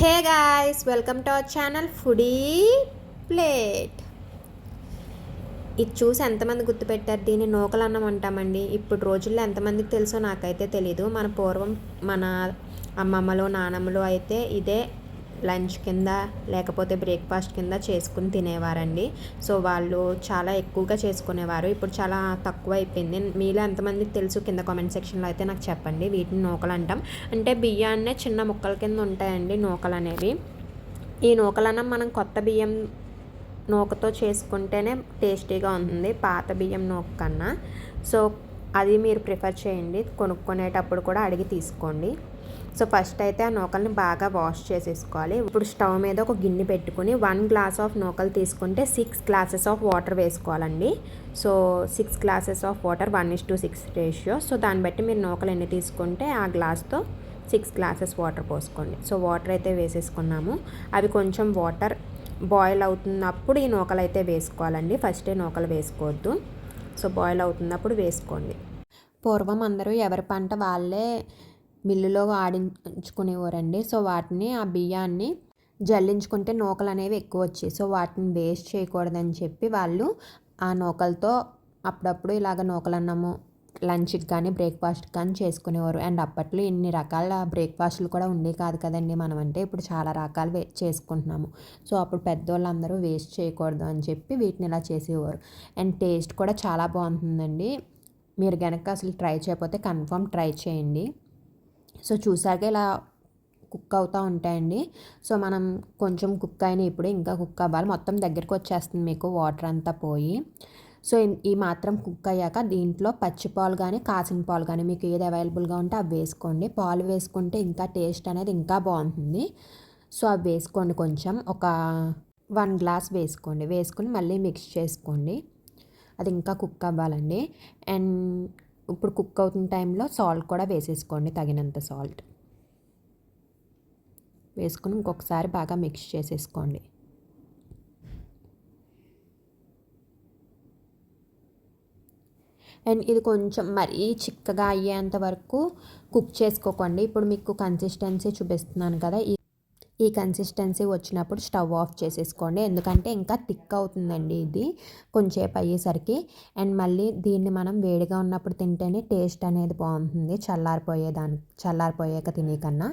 Hey guys, welcome to our channel foodie plate. ఇది చూసి ఎంతమంది గుర్తుపెట్టారు? దీన్ని నూకలన్నం అంటామండి. ఇప్పుడు రోజుల్లో ఎంతమందికి తెలుసో నాకైతే తెలీదు. మన పూర్వం మన అమ్మమ్మలు నానమ్మలు అయితే ఇదే లంచ్ కింద లేకపోతే బ్రేక్ఫాస్ట్ కింద చేసుకుని తినేవారండి. సో వాళ్ళు చాలా ఎక్కువగా చేసుకునేవారు. ఇప్పుడు చాలా తక్కువ అయిపోయింది. మీలో ఎంతమందికి తెలుసు కింద కామెంట్ సెక్షన్లో అయితే నాకు చెప్పండి. వీటిని నూకలు అంటాం. అంటే బియ్యాన్నే చిన్న ముక్కల కింద ఉంటాయండి నూకలు అనేవి. ఈ నూకలన్నం మనం కొత్త బియ్యం నూకతో చేసుకుంటేనే టేస్టీగా ఉంటుంది పాత బియ్యం నూక కన్నా. సో అది మీరు ప్రిఫర్ చేయండి. కొనుక్కునేటప్పుడు కూడా అడిగి తీసుకోండి. సో ఫస్ట్ అయితే ఆ నూకల్ని బాగా వాష్ చేసేసుకోవాలి. ఇప్పుడు స్టవ్ మీద ఒక గిన్నె పెట్టుకుని 1 గ్లాస్ ఆఫ్ నూకలు తీసుకుంటే 6 గ్లాసెస్ ఆఫ్ వాటర్ వేసుకోవాలండి. So 6 glasses of water 1:6 ratio. So దాన్ని బట్టి మీరు నూకలు ఎన్ని తీసుకుంటే ఆ గ్లాస్తో 6 గ్లాసెస్ వాటర్ పోసుకోండి. సో వాటర్ అయితే వేసేసుకున్నాము. అవి కొంచెం వాటర్ బాయిల్ అవుతున్నప్పుడు ఈ నూకలు అయితే వేసుకోవాలండి. ఫస్టే నూకలు వేసుకోవద్దు. సో బాయిల్ అవుతున్నప్పుడు వేసుకోండి. పూర్వం అందరూ ఎవరి పంట వాళ్ళే మిల్లులో ఆడించుకునేవారండి. సో వాటిని ఆ బియ్యాన్ని జల్లించుకుంటే నూకలు అనేవి ఎక్కువ వచ్చాయి. సో వాటిని వేస్ట్ చేయకూడదని చెప్పి వాళ్ళు ఆ నూకలతో అప్పుడప్పుడు ఇలాగ నూకలన్నము లంచ్కి కానీ బ్రేక్ఫాస్ట్కి కానీ చేసుకునేవారు. అండ్ అప్పట్లో ఇన్ని రకాల బ్రేక్ఫాస్ట్లు కూడా ఉండేవి కాదు కదండి. మనం అంటే ఇప్పుడు చాలా రకాలు చేసుకుంటున్నాము. సో అప్పుడు పెద్దోళ్ళందరూ వేస్ట్ చేయకూడదు అని చెప్పి వీటిని ఇలా చేసేవారు. అండ్ టేస్ట్ కూడా చాలా బాగుంటుందండి. మీరు కనుక అసలు ట్రై చేయకపోతే కన్ఫర్మ్ ట్రై చేయండి. సో చూసాక ఇలా కుక్ అవుతూ ఉంటాయండి. సో మనం కొంచెం కుక్ అయిన ఇప్పుడు ఇంకా కుక్ అవ్వాలి. మొత్తం దగ్గరికి వచ్చేస్తుంది మీకు వాటర్ అంతా పోయి. సో ఈ మాత్రం కుక్ అయ్యాక దీంట్లో పచ్చి పాలు కానీ కాసిన పాలు కానీ మీకు ఏది అవైలబుల్గా ఉంటే అవి వేసుకోండి. పాలు వేసుకుంటే ఇంకా టేస్ట్ అనేది ఇంకా బాగుంటుంది. సో అవి వేసుకోండి. కొంచెం ఒక 1 గ్లాస్ వేసుకోండి. వేసుకుని మళ్ళీ మిక్స్ చేసుకోండి. అది ఇంకా కుక్ అవ్వాలండి. అండ్ ఇప్పుడు కుక్ అవుతున్న టైంలో సాల్ట్ కూడా వేసేసుకోండి. తగినంత సాల్ట్ వేసుకుని ఇంకొకసారి బాగా మిక్స్ చేసేసుకోండి. అండ్ ఇది కొంచెం మరీ చిక్కగా అయ్యేంత వరకు కుక్ చేసుకోకండి. ఇప్పుడు మీకు కన్సిస్టెన్సీ చూపిస్తున్నాను కదా, ఈ కన్సిస్టెన్సీ వచ్చినప్పుడు స్టవ్ ఆఫ్ చేసేసుకోండి. ఎందుకంటే ఇంకా థిక్ అవుతుందండి ఇది కొంచెంసేపు అయ్యేసరికి. అండ్ మళ్ళీ దీన్ని మనం వేడిగా ఉన్నప్పుడు తింటేనే టేస్ట్ అనేది బాగుంటుంది చల్లారిపోయాక తినే కన్నా.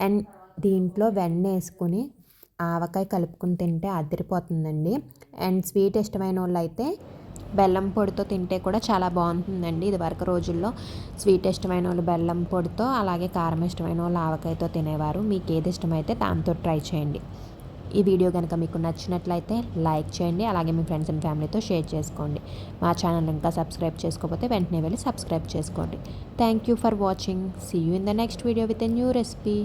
అండ్ దీంట్లో వెన్న వేసుకుని ఆవకాయ కలుపుకుని తింటే అదిరిపోతుందండి. అండ్ స్వీట్ ఇష్టమైన వాళ్ళు అయితే బెల్లం పొడితో తింటే కూడా చాలా బాగుంటుందండి. ఇది వరకు రోజుల్లో స్వీట్ ఇష్టమైన వాళ్ళు బెల్లం పొడితో, అలాగే కారం ఇష్టమైన వాళ్ళు ఆవకాయతో తినేవారు. మీకు ఏది ఇష్టమైతే దాంతో ట్రై చేయండి. ఈ వీడియో కనుక మీకు నచ్చినట్లయితే లైక్ చేయండి. అలాగే మీ ఫ్రెండ్స్ అండ్ ఫ్యామిలీతో షేర్ చేసుకోండి. మా ఛానల్ ఇంకా సబ్స్క్రైబ్ చేసుకోకపోతే వెంటనే వెళ్ళి సబ్స్క్రైబ్ చేసుకోండి. Thank you for watching. See you in the next video with a new recipe.